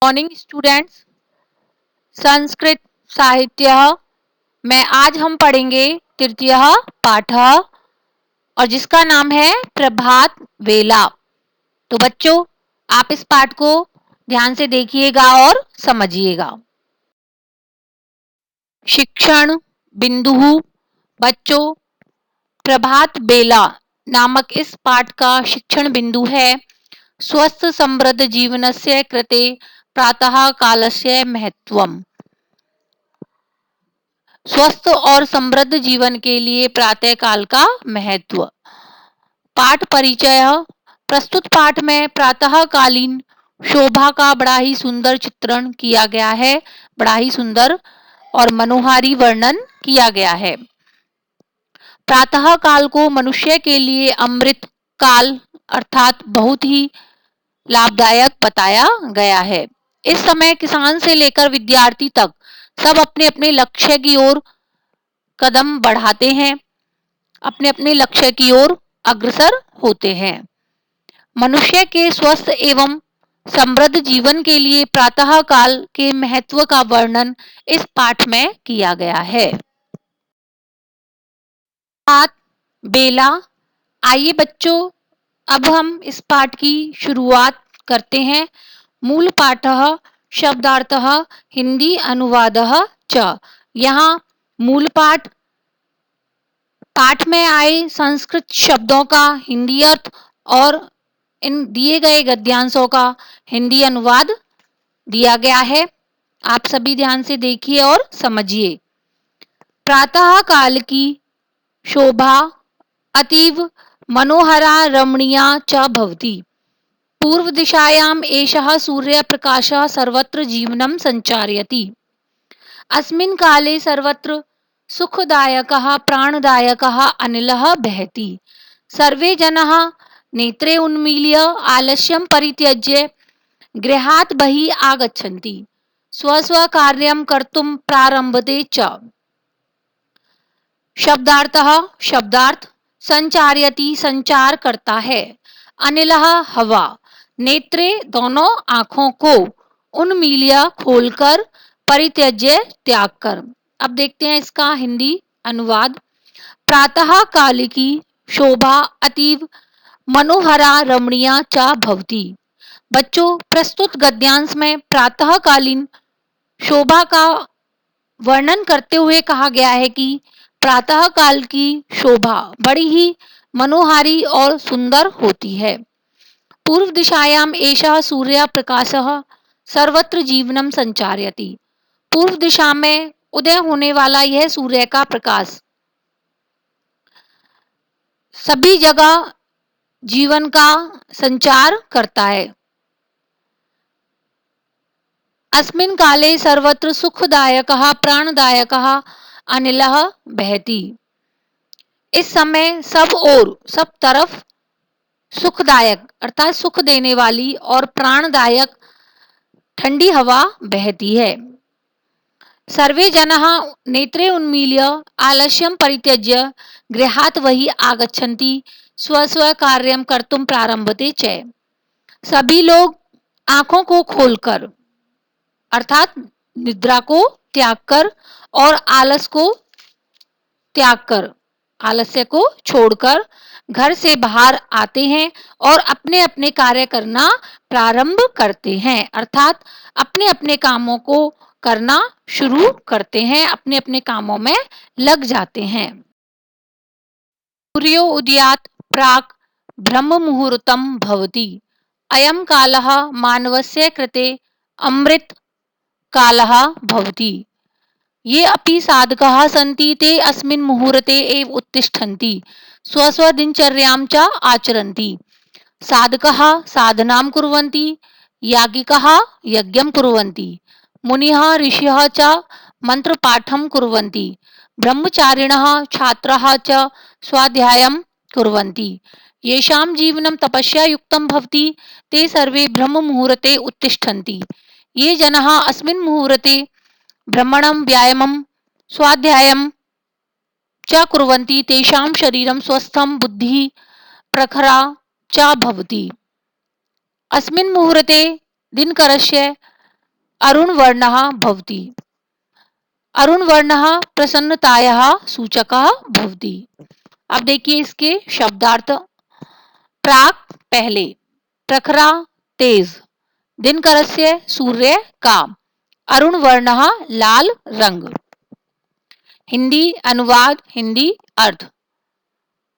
Morning students. Sanskrit साहित्य में आज हम पढ़ेंगे तृतीय पाठ और जिसका नाम है प्रभात वेला। तो बच्चों, आप इस पाठ को ध्यान से देखिएगा और समझिएगा। शिक्षण बिंदु। बच्चों, प्रभात बेला नामक इस पाठ का शिक्षण बिंदु है स्वस्थ समृद्ध जीवनस्य कृते प्रातः कालस्य महत्वम। स्वस्थ और समृद्ध जीवन के लिए प्रातः काल का महत्व। पाठ परिचय। प्रस्तुत पाठ में प्रातःकालीन शोभा का बड़ा ही सुंदर चित्रण किया गया है, बड़ा ही सुंदर और मनोहारी वर्णन किया गया है। प्रातः काल को मनुष्य के लिए अमृत काल अर्थात बहुत ही लाभदायक बताया गया है। इस समय किसान से लेकर विद्यार्थी तक सब अपने अपने लक्ष्य की ओर कदम बढ़ाते हैं, अपने अपने लक्ष्य की ओर अग्रसर होते हैं। मनुष्य के स्वस्थ एवं समृद्ध जीवन के लिए प्रातः काल के महत्व का वर्णन इस पाठ में किया गया है। पाठ बेला। आइए बच्चों, अब हम इस पाठ की शुरुआत करते हैं। मूल पाठः शब्दार्थः हिंदी अनुवादः च। यहाँ मूल पाठ में आए संस्कृत शब्दों का हिंदी अर्थ और इन दिए गए गद्यांशों का हिंदी अनुवाद दिया गया है। आप सभी ध्यान से देखिए और समझिए। प्रातः काल की शोभा अतीव मनोहरा रमणीया च भवति। पूर्व दिशायाम एषः सूर्यप्रकाशः सर्वत्र जीवनं संचारयति। अस्मिन् काले सर्वत्र सुखदायकः प्राणदायकः अनिलः बहति। सर्वे जनाः नेत्रे उन्मील्य आलस्यं परित्यज्य गृहात् बहिः आगच्छन्ति। स्वस्वकार्यं कर्तुं प्रारम्भते च। शब्दार्थः शब्दार्थ संचारयति संचार करता है। अनिलः हवा। नेत्रे दोनों आंखों को, उन्मील्य खोलकर, परित्यज्य त्याग कर। अब देखते हैं इसका हिंदी अनुवाद। प्रातः काल की शोभा अतीव मनोहरा रमणीया च भवति। बच्चों, प्रस्तुत गद्यांश में प्रातःकालीन शोभा का वर्णन करते हुए कहा गया है कि प्रातः काल की शोभा बड़ी ही मनोहारी और सुंदर होती है। पूर्व दिशायाम एषः सूर्य प्रकाशः सर्वत्र जीवनम संचारयति। पूर्व दिशा में उदय होने वाला यह सूर्य का प्रकाश सभी जगह जीवन का संचार करता है। अस्मिन् काले सर्वत्र सुखदायकः प्राणदायकः अनिलः बहति। इस समय सब ओर, सब तरफ सुखदायक अर्थात सुख देने वाली और प्राणदायक ठंडी हवा बहती है। सर्वे जनाः नेत्रे उन्मील्य आलस्यं परित्यज्य गृहात् बहिः आगच्छन्ति स्व कार्यं कर्तुं प्रारम्भते च। सभी लोग आंखों को खोलकर अर्थात निद्रा को त्याग कर और आलस को त्याग कर, आलस्य को छोड़कर घर से बाहर आते हैं और अपने अपने कार्य करना प्रारंभ करते हैं, अर्थात अपने अपने कामों को करना शुरू करते हैं, अपने अपने कामों में लग जाते हैं। सूर्यो उदयात् प्राक् ब्रह्म मुहूर्तम भवति। अयं कालः मानवस्य कृते अमृत कालः भवति। ये अपि साधकाः सन्ति ते अस्मिन् मुहूर्ते एव उत्तिष्ठन्ति स्वस्वदिनचर्यां च आचरन्ति। साधकाः साधनां कुर्वन्ति, याज्ञिकाः यज्ञं कुर्वन्ति, मुनिः ऋषयः च मन्त्रपाठं कुर्वन्ति, ब्रह्मचारिणः छात्राः च स्वाध्यायं कुर्वन्ति। येषां जीवनं तपस्या युक्तं भवति ते सर्वे ब्रह्म मुहूर्ते उत्तिष्ठन्ति। ये जनाः अस्मिन् मुहूर्ते ब्रह्मणं व्यायामं स्वाध्यायं च कुर्वन्ति तेषां शरीरं स्वस्थं बुद्धिः प्रखरा च भवति। अस्मिन् मुहूर्ते दिनकरस्य अरुणवर्णः भवति। अरुणवर्णः प्रसन्नतायाः सूचकः भवति। अब देखिए इसके शब्दार्थ। प्राक पहले, प्रखरा तेज, दिनकरस्य सूर्य का, अरुणवर्णः लाल रंग। हिंदी अनुवाद, हिंदी अर्थ।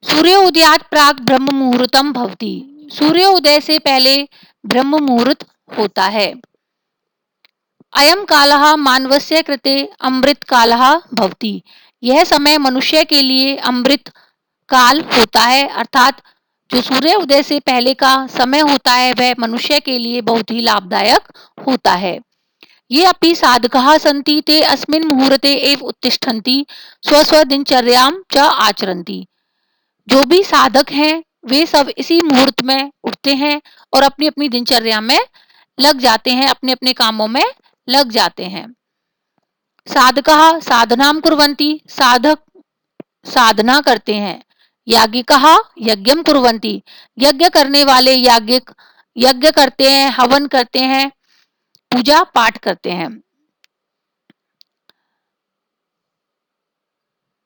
सूर्योदयात् प्राक ब्रह्म मुहूर्तम भवति। सूर्योदय से पहले ब्रह्म मुहूर्त होता है। अयम कालः मानवस्य कृते अमृत कालः भवति। यह समय मनुष्य के लिए अमृत काल होता है, अर्थात जो सूर्योदय से पहले का समय होता है वह मनुष्य के लिए बहुत ही लाभदायक होता है। ये अपि साधकाः सन्ति ते अस्मिन् मुहूर्ते एव उत्तिष्ठन्ति स्वस्व दिनचर्यां च आचरन्ति। जो भी साधक हैं वे सब इसी मुहूर्त में उठते हैं और अपनी अपनी दिनचर्या में लग जाते हैं, अपने अपने कामों में लग जाते हैं। साधकाः साधनां कुर्वन्ति, साधक साधना करते हैं। याज्ञिकाः यज्ञं कुर्वन्ति, यज्ञ करने वाले याज्ञिक यज्ञ करते हैं, हवन करते हैं, पूजा पाठ करते हैं।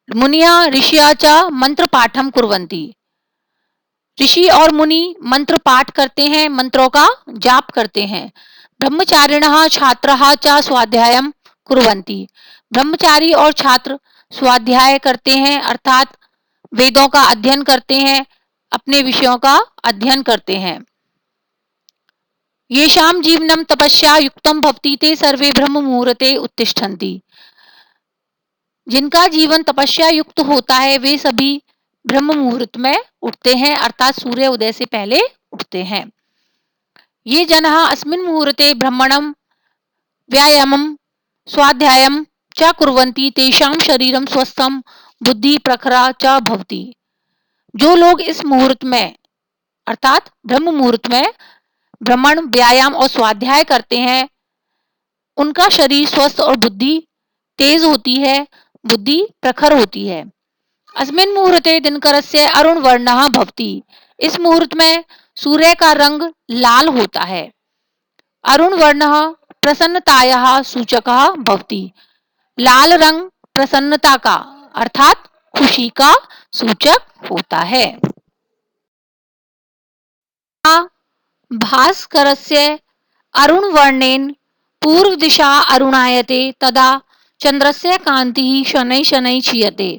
मुनिया ऋषिया च मंत्र पाठम कुर्वन्ति। ऋषि और मुनि मंत्र पाठ करते हैं, मंत्रों का जाप करते हैं। ब्रह्मचारिणः छात्राः च स्वाध्यायम कुर्वन्ति। ब्रह्मचारी और छात्र स्वाध्याय करते हैं, अर्थात वेदों का अध्ययन करते हैं, अपने विषयों का अध्ययन करते हैं। येषां जीवनं तपस्या युक्तं भवति ते सर्वे ब्रह्म मुहूर्ते उत्तिष्ठन्ति। जिनका जीवन तपस्या युक्त होता है वे सभी ब्रह्म मुहूर्त में उठते हैं, अर्थात सूर्य उदय से पहले उठते हैं। ये जनः अस्मिन् मुहूर्ते ब्रह्मणं व्यायामं स्वाध्यायं च कुर्वन्ति तेषां शरीरं स्वस्थं बुद्धि प्रखरा च भवति। जो लोग इस मुहूर्त में अर्थात ब्रह्म मुहूर्त में भ्रमण, व्यायाम और स्वाध्याय करते हैं उनका शरीर स्वस्थ और बुद्धि तेज होती है, बुद्धि प्रखर होती है। अस्मिन् मुहूर्ते दिनकरस्य अरुण वर्णः भवति। इस मुहूर्त में सूर्य का रंग लाल होता है। अरुण वर्णः प्रसन्नतायाः सूचकः भवति। लाल रंग प्रसन्नता का अर्थात खुशी का सूचक होता है। भास्करस्य अरुण वर्णेन पूर्व दिशा अरुणायते तदा चंद्रस्य कांतिः शनैः शनैः क्षीयते।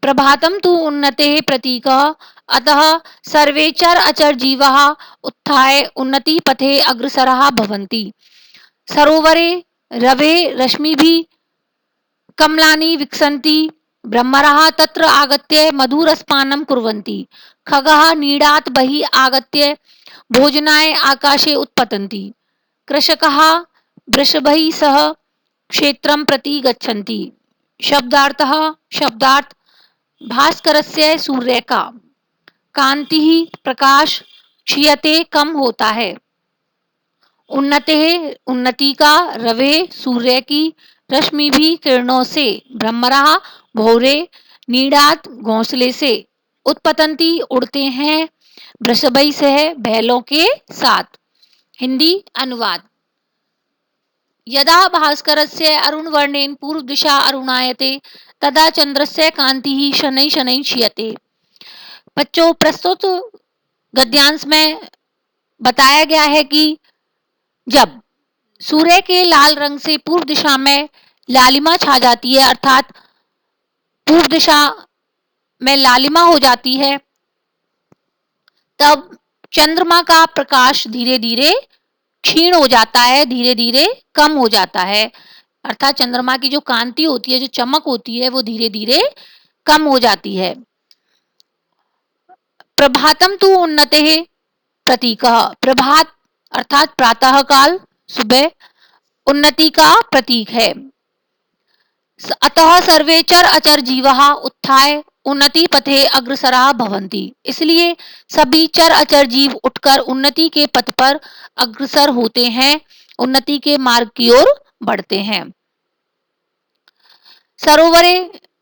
प्रभातं तु उन्नतेः प्रतीकः, अतः सर्वे चर अचर जीवाः उत्थाय उन्नति पथे अग्रसराः भवन्ति। सरोवरे रवे रश्मिभिः कमलानि विकसन्ति। ब्रह्मराः तत्र आगत्य मधुरस्पानं कुर्वन्ति। खगाः नीडात् बहिः आगत्य भोजनाय आकाशे उत्पतन्ति। कृषकाः वृषभैः सह क्षेत्रं प्रति गच्छन्ति। शब्दार्थः शब्दार्थ भास्करस्य सूर्य का, कांतिः प्रकाश, क्षीयते कम होता है, उन्नतेः उन्नति का, रवे सूर्य की, रश्मि भी किरणों से, भ्रमराः भौरे, नीडात घोंसले से, उत्पतंती उड़ते हैं, वृषभैः सह बैलों के साथ। हिंदी अनुवाद। यदा भास्करस्य अरुणवर्णेन पूर्व दिशा अरुणायते तदा चंद्रस्य कांतिः शनैः शनैः क्षीयते। बच्चों, प्रस्तुत गद्यांश में बताया गया है कि जब सूर्य के लाल रंग से पूर्व दिशा में लालिमा छा जाती है, अर्थात पूर्व दिशा में लालिमा हो जाती है, तब चंद्रमा का प्रकाश धीरे धीरे क्षीण हो जाता है, धीरे धीरे कम हो जाता है, अर्थात चंद्रमा की जो कांति होती है, जो चमक होती है, वो धीरे धीरे कम हो जाती है। प्रभातम तु उन्नतेः प्रतीकः। प्रभात अर्थात प्रातः काल, सुबह उन्नति का प्रतीक है। अतः सर्वे चर अचर जीवाः उत्थाय उन्नति पथे अग्रसराः भवन्ति। इसलिए सभी चर अचर जीव उठकर उन्नति के पथ पर अग्रसर होते हैं, उन्नति के मार्ग की ओर बढ़ते हैं। सरोवरे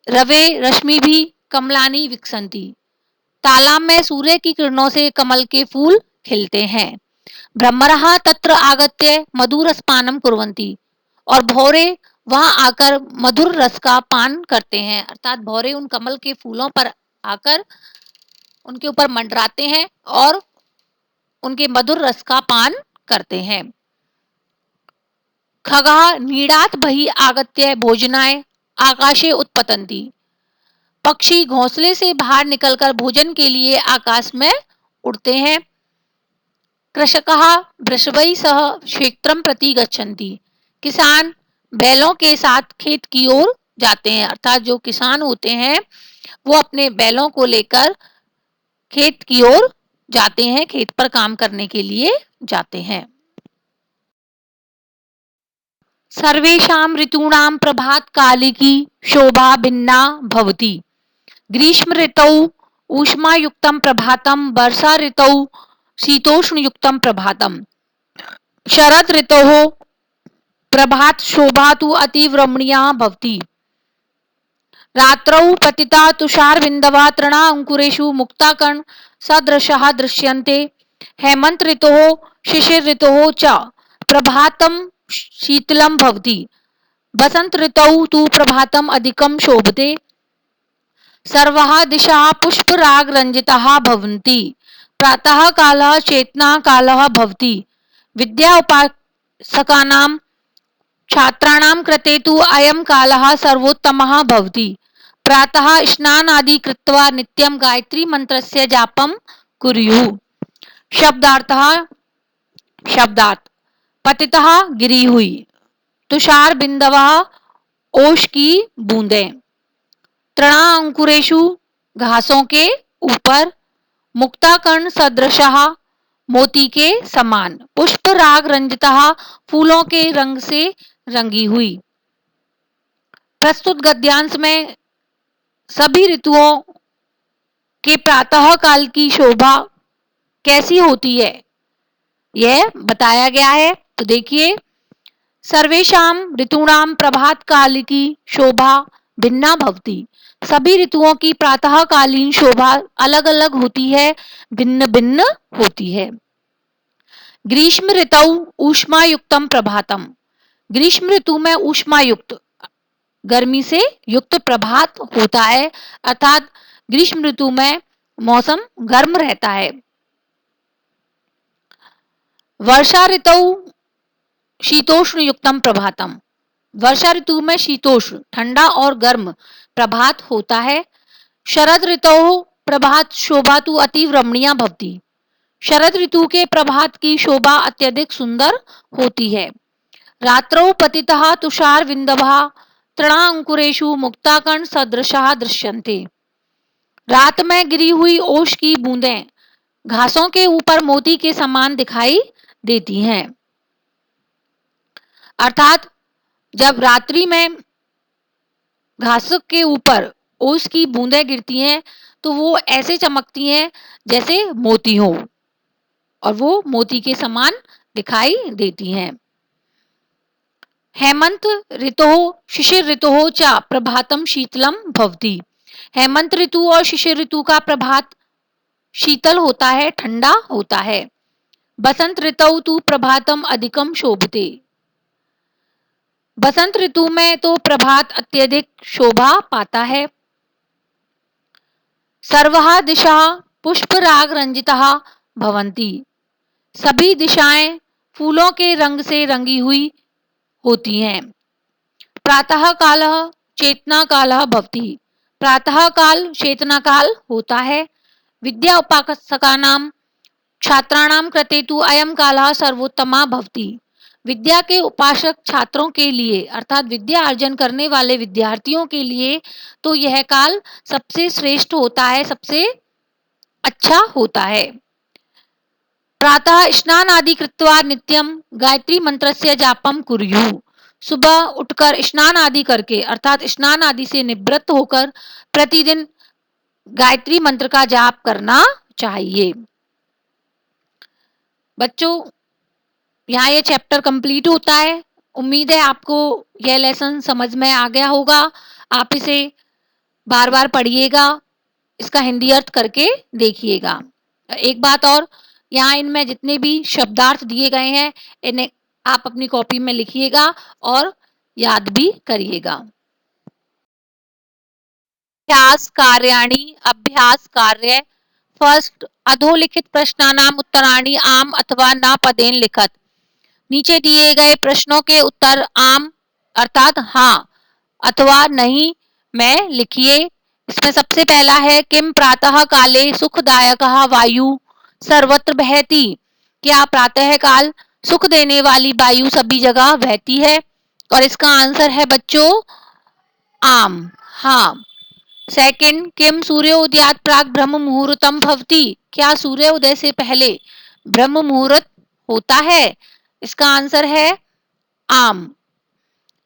रवे रश्मि भी कमलानी विकसंती। तालाब में सूर्य की किरणों से कमल के फूल खिलते हैं। ब्रह्मराः तत्र आगत्य मधुरस्पानं कुर्वन्ति। और भौरे वहां आकर मधुर रस का पान करते हैं, अर्थात भौरे उन कमल के फूलों पर आकर उनके ऊपर मंडराते हैं और उनके मधुर रस का पान करते हैं। खगः नीडात् बहिः आगत्य भोजनाय आकाशे उत्पतन्ति। पक्षी घोंसले से बाहर निकलकर भोजन के लिए आकाश में उड़ते हैं। कृषकः वृषभैः सह क्षेत्रं प्रति गच्छन्ति। किसान बैलों के साथ खेत की ओर जाते हैं, अर्थात जो किसान होते हैं वो अपने बैलों को लेकर खेत की ओर जाते हैं, खेत पर काम करने के लिए जाते हैं। सर्वेषां ऋतूणां प्रभात कालिकी शोभा भिन्ना भवति। ग्रीष्म ऋतौ ऊष्मायुक्तं प्रभातं, वर्षा ऋतौ शीतोष्णयुक्तं प्रभातं। शरद ऋतोः प्रभात शोभा तु अतीव रमणीया भवति। रात्रौ पतिता तुषारबिन्दवः तृणाङ्कुरेषु मुक्ताकर्ण सदृशाः दृश्यन्ते। हेमन्त ऋतोः शिशिर ऋतोः च प्रभातं शीतलं भवति। वसंत ऋतौ तु प्रभातम् अधिकं शोभते। सर्वाः दिशाः पुष्परागरञ्जिताः भवन्ति। प्रातः कालः चेतना कालः भवति। विद्या उपासकानां छात्राणां कृते तु अयं कालः सर्वोत्तमः भवति। प्रातः स्नानादि कृत्वा नित्यं गायत्री मंत्रस्य जापं कुर्युः। शब्दार्थः शब्दात् पतितः गिरी हुई, तुषार बिंदवः ओश की बूंदें, तृणांकुरेषु घासों के ऊपर, मुक्ताकर्ण सदृशः मोती के समान, पुष्प राग रंजितः फूलों के रंग से रंगी हुई। प्रस्तुत गद्यांश में सभी ऋतुओं के प्रातः काल की शोभा कैसी होती है यह बताया गया है। तो देखिए, सर्वेषां ऋतूणां प्रभात काल की शोभा भिन्ना भवति। सभी ऋतुओं की प्रातःकालीन शोभा अलग अलग होती है, भिन्न भिन्न होती है। ग्रीष्म ऋतौ ऊष्मायुक्तम प्रभातम। ग्रीष्म ऋतु में ऊष्मायुक्त गर्मी से युक्त प्रभात होता है, अर्थात ग्रीष्म ऋतु में मौसम गर्म रहता है। वर्षा ऋतु शीतोष्ण युक्तम प्रभातम। वर्षा ऋतु में शीतोष्ण ठंडा और गर्म प्रभात होता है। शरद ऋतु प्रभात शोभा तु अतीव रमणीया भवति। शरद ऋतु के प्रभात की शोभा अत्यधिक सुंदर होती है। रात्रौ पतितः तुषार बिंदवः तृणांकुरेषु मुक्ताकर्ण सदृशाः दृश्यन्ते। रात में गिरी हुई ओश की बूंदें घासों के ऊपर मोती के समान दिखाई देती हैं। अर्थात जब रात्रि में घास के ऊपर ओस की बूंदें गिरती हैं तो वो ऐसे चमकती हैं जैसे मोती हो और वो मोती के समान दिखाई देती हैं। हेमंत ऋतु शिशिर ऋतु च प्रभातम शीतलम भवति। हेमंत ऋतु और शिशिर ऋतु का प्रभात शीतल होता है, ठंडा होता है। बसंत ऋतु तु प्रभातम अधिकम शोभते। बसंत ऋतु में तो प्रभात अत्यधिक शोभा पाता है। सर्वाः दिशाः पुष्प राग रंजिताः भवन्ति। सभी दिशाएं फूलों के रंग से रंगी हुई होती हैं। प्रातः कालः चेतना कालः भवति। प्रातः काल चेतना काल होता है। विद्या उपासकानां छात्राणां कृते तु अयं कालः सर्वोत्तमः भवति। विद्या के उपासक छात्रों के लिए अर्थात विद्या अर्जन करने वाले विद्यार्थियों के लिए तो यह काल सबसे श्रेष्ठ होता है, सबसे अच्छा होता है। प्रातः स्नान आदि कृत्वा नित्यम गायत्री मंत्रस्य जापम कुर्युः। सुबह उठकर स्नान आदि करके अर्थात स्नान आदि से निवृत्त होकर प्रतिदिन गायत्री मंत्र का जाप करना चाहिए। बच्चों, यहाँ ये चैप्टर कंप्लीट होता है। उम्मीद है आपको यह लेसन समझ में आ गया होगा। आप इसे बार बार पढ़िएगा, इसका हिंदी अर्थ करके देखिएगा। एक बात और, यहाँ इनमें जितने भी शब्दार्थ दिए गए हैं इन्हें आप अपनी कॉपी में लिखिएगा और याद भी करिएगा। अभ्यास कार्याणि अभ्यास कार्य। फर्स्ट, अधोलिखित प्रश्नानाम उत्तराणि आम अथवा न पदेन लिखत। नीचे दिए गए प्रश्नों के उत्तर आम अर्थात हाँ अथवा नहीं में लिखिए। इसमें सबसे पहला है किम प्रातः काले सुखदायक वायु सर्वत्र बहती। क्या प्रातः काल सुख देने वाली वायु सभी जगह बहती है? और इसका आंसर है बच्चों आम, हाँ। सेकंड, किम सूर्योदयात प्राक ब्रह्म मुहूर्तम भवति। क्या सूर्य उदय से पहले ब्रह्म मुहूर्त होता है? इसका आंसर है आम।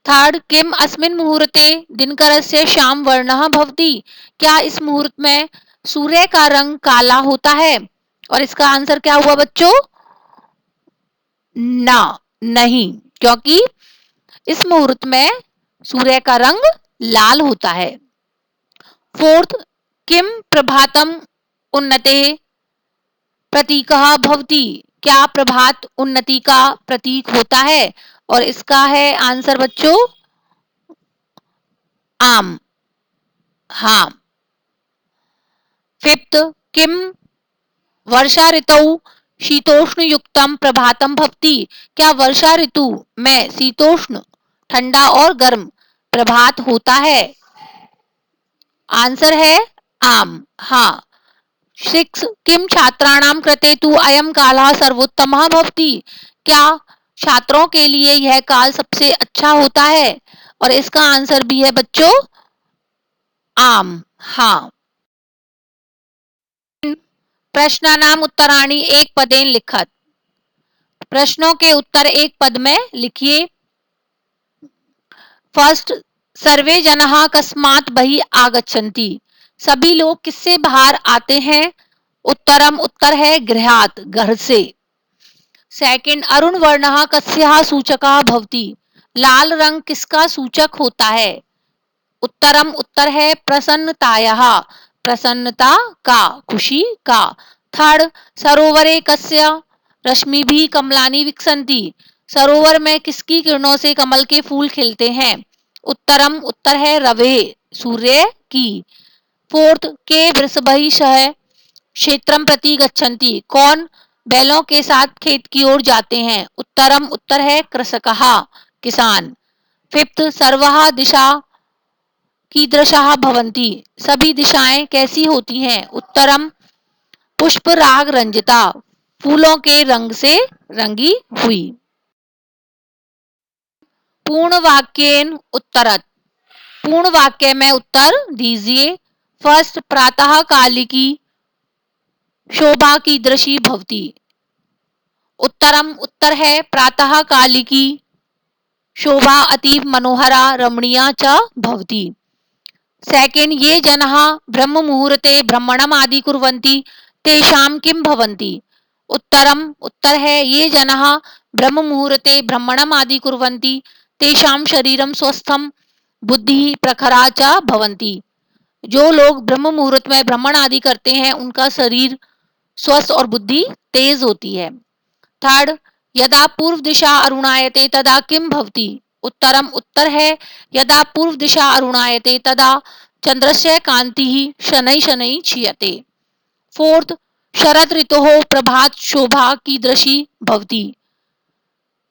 थर्ड, किम अस्मिन मुहूर्ते दिनकरस्य श्याम वर्णः भवति। क्या इस मुहूर्त में सूर्य का रंग काला होता है? और इसका आंसर क्या हुआ बच्चों? ना, नहीं, क्योंकि इस मुहूर्त में सूर्य का रंग लाल होता है। फोर्थ, किम प्रभातम उन्नते प्रतीकः भवति। क्या प्रभात उन्नति का प्रतीक होता है? और इसका है आंसर बच्चों आम, हाँ। फिफ्थ, किम वर्षा ऋतु शीतोष्ण युक्तम प्रभातम भवति। क्या वर्षा ऋतु में शीतोष्ण ठंडा और गर्म प्रभात होता है? आंसर है आम, हाँ। सिक्स, किम छात्राणाम कृते तु अयम कालः सर्वोत्तमः भवति। क्या छात्रों के लिए यह काल सबसे अच्छा होता है? और इसका आंसर भी है बच्चों आम, हाँ। प्रश्नानाम उत्तराणि एक पदेन लिखत। प्रश्नों के उत्तर एक पद में लिखिए। फर्स्ट, सर्वे जनः कस्मात् बहिः आगच्छन्ति। सभी लोग किससे बाहर आते हैं? उत्तरम उत्तर है गृहात्, घर से। सेकंड, अरुण वर्णः कस्याः सूचकः भवति। लाल रंग किसका सूचक होता है? उत्तरम उत्तर है प्रसन्नतायाः, प्रसन्नता का, खुशी का। थर्ड, सरोवरे कस्य रश्मिभिः कमलानि विकसन्ति। सरोवर में किसकी किरणों से कमल के फूल खिलते हैं? उत्तरम उत्तर है रवे, सूर्य की। फोर्थ, के वृषभैः सह क्षेत्रम प्रति गच्छन्ति। कौन बैलों के साथ खेत की ओर जाते हैं? उत्तरम उत्तर है कृषकः, किसान। फिफ्थ, सर्वः दिशा कीदृशाः भवन्ति। सभी दिशाएं कैसी होती हैं? उत्तरम पुष्प राग रंजिता, फूलों के रंग से रंगी हुई। पूर्ण वाक्येन उत्तरत। पूर्ण वाक्य में उत्तर दीजिए। फर्स्ट, प्रातः कालिकी शोभा कीदृशी भवति। उत्तरम उत्तर है प्रातः कालिकी शोभा अतीव मनोहरा रमणीया च भवति। सेकेंड, ये जनः ब्रह्म मुहूर्ते भ्रमणम आदि कुर्वन्ति तेषां किं भवन्ति। उत्तरम उत्तर है ये जनः ब्रह्म मुहूर्ते भ्रमणम आदि कुर्वन्ति तेषां शरीरम स्वस्थम बुद्धि प्रखरा च भवन्ति। जो लोग ब्रह्म मुहूर्त में भ्रमण आदि करते हैं उनका शरीर स्वस्थ और बुद्धि तेज होती है। थर्ड, यदा पूर्व दिशा अरुणायते तदा किम भवति। उत्तरम उत्तर है यदा पूर्व दिशा अरुणायते तदा चंद्रस्य कांतिः शनैः शनैः क्षीयते। फोर्थ, शरद ऋतोः प्रभात शोभा कीदृशी भवति।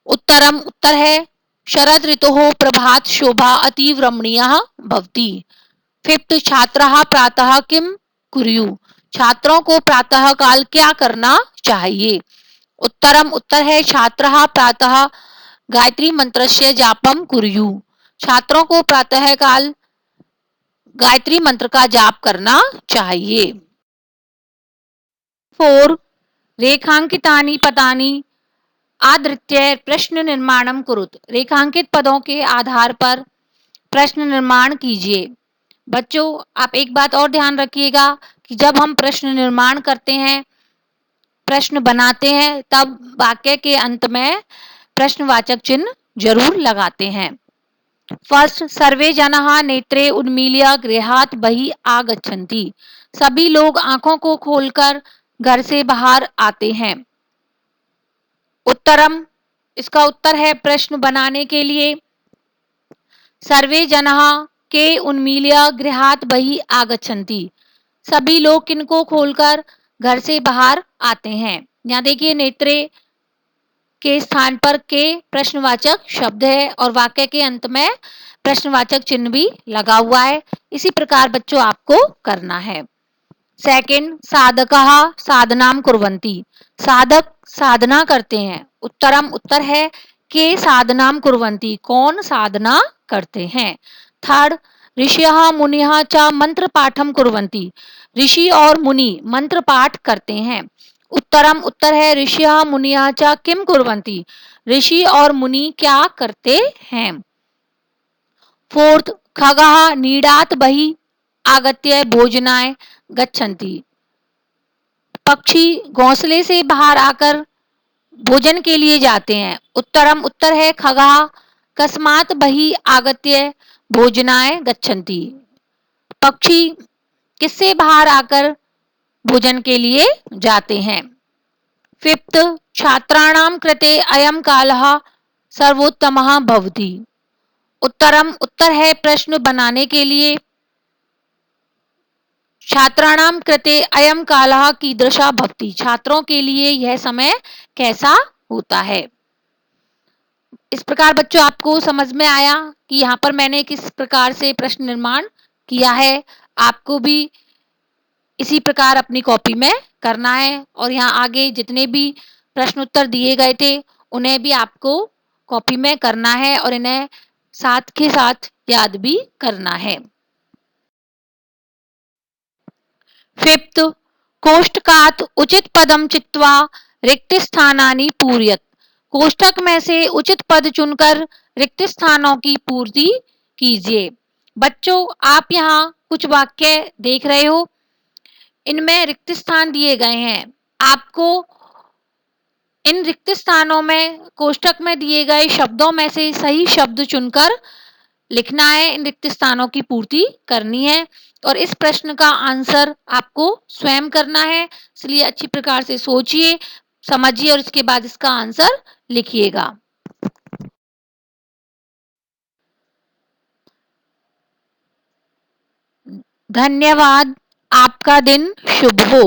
उत्तरम उत्तर है शरद ऋतोः प्रभात शोभा अतीव रमणीयः भवति। फिफ्थ, छात्राः प्रातः किम कुर्युः। छात्रों को प्रातः काल क्या करना चाहिए? उत्तरम उत्तर है छात्राः प्रातः गायत्री मंत्रस्य जापम कुर्युः। छात्रों को प्रातः काल गायत्री मंत्र का जाप करना चाहिए। 4, रेखांकितानि पदानि आधृत्य प्रश्न निर्माणम कुरुत। रेखांकित पदों के आधार पर प्रश्न निर्माण कीजिए। बच्चों, आप एक बात और ध्यान रखिएगा कि जब हम प्रश्न निर्माण करते हैं, प्रश्न बनाते हैं, तब वाक्य के अंत में प्रश्नवाचक चिन्ह जरूर लगाते हैं। फर्स्ट, सर्वे जनः नेत्रे उन्मील्य गृहात् बहिः आगच्छन्ति। सभी लोग आंखों को खोलकर घर से बाहर आते हैं। उत्तरम इसका उत्तर है प्रश्न बनाने के लिए सर्वे जनाः के उन्मील्य गृहात् बहिः आगच्छन्ति। सभी लोग किनको खोलकर घर से बाहर आते हैं। यहाँ देखिए नेत्रे के स्थान पर के प्रश्नवाचक शब्द है और वाक्य के अंत में प्रश्नवाचक चिन्ह भी लगा हुआ है। इसी प्रकार बच्चों आपको करना है। सेकंड, साधकः साधनां कुर्वन्ति। साधक साधना करते हैं। उत्तरम उत्तर है के साधनां कुर्वन्ति, कौन साधना करते हैं। थर्ड, ऋषयः मुनयः च मंत्र पाठम कुर्वन्ति। ऋषि और मुनि मंत्र पाठ करते हैं। उत्तरम उत्तर है ऋषयः मुनयः च किम कुर्वन्ति। ऋषि और मुनि क्या करते हैं। फोर्थ, खगः नीडात् बहिः आगत्य भोजनाय गच्छन्ति। पक्षी घोंसले से बाहर आकर भोजन के लिए जाते हैं। उत्तरम उत्तर है खगः कस्मात् बहिः आगत्य भोजनाय गच्छन्ति। पक्षी किससे बाहर आकर भोजन के लिए जाते हैं। फिफ्थ, छात्राणां कृते अयं कालः सर्वोत्तमः भवति। उत्तरम उत्तर है प्रश्न बनाने के लिए छात्राणाम कृते अयम कालः कीदृशः भवति। छात्रों के लिए यह समय कैसा होता है। इस प्रकार बच्चों आपको समझ में आया कि यहाँ पर मैंने किस प्रकार से प्रश्न निर्माण किया है। आपको भी इसी प्रकार अपनी कॉपी में करना है और यहाँ आगे जितने भी प्रश्न उत्तर दिए गए थे उन्हें भी आपको कॉपी में करना है और इन्हें साथ के साथ याद भी करना है। फिफ्थ, कोष्टकात् उचित पदम चित्वा रिक्त स्थानानि पूरयत। कोष्टक में से उचित पद चुनकर रिक्त स्थानों की पूर्ति कीजिए। बच्चों आप यहाँ कुछ वाक्य देख रहे हो, इनमें रिक्त स्थान दिए गए हैं। आपको इन रिक्त स्थानों में कोष्टक में दिए गए शब्दों में से सही शब्द चुनकर लिखना है, इन रिक्त स्थानों की पूर्ति करनी है और इस प्रश्न का आंसर आपको स्वयं करना है। इसलिए अच्छी प्रकार से सोचिए, समझिए और इसके बाद इसका आंसर लिखिएगा। धन्यवाद। आपका दिन शुभ हो।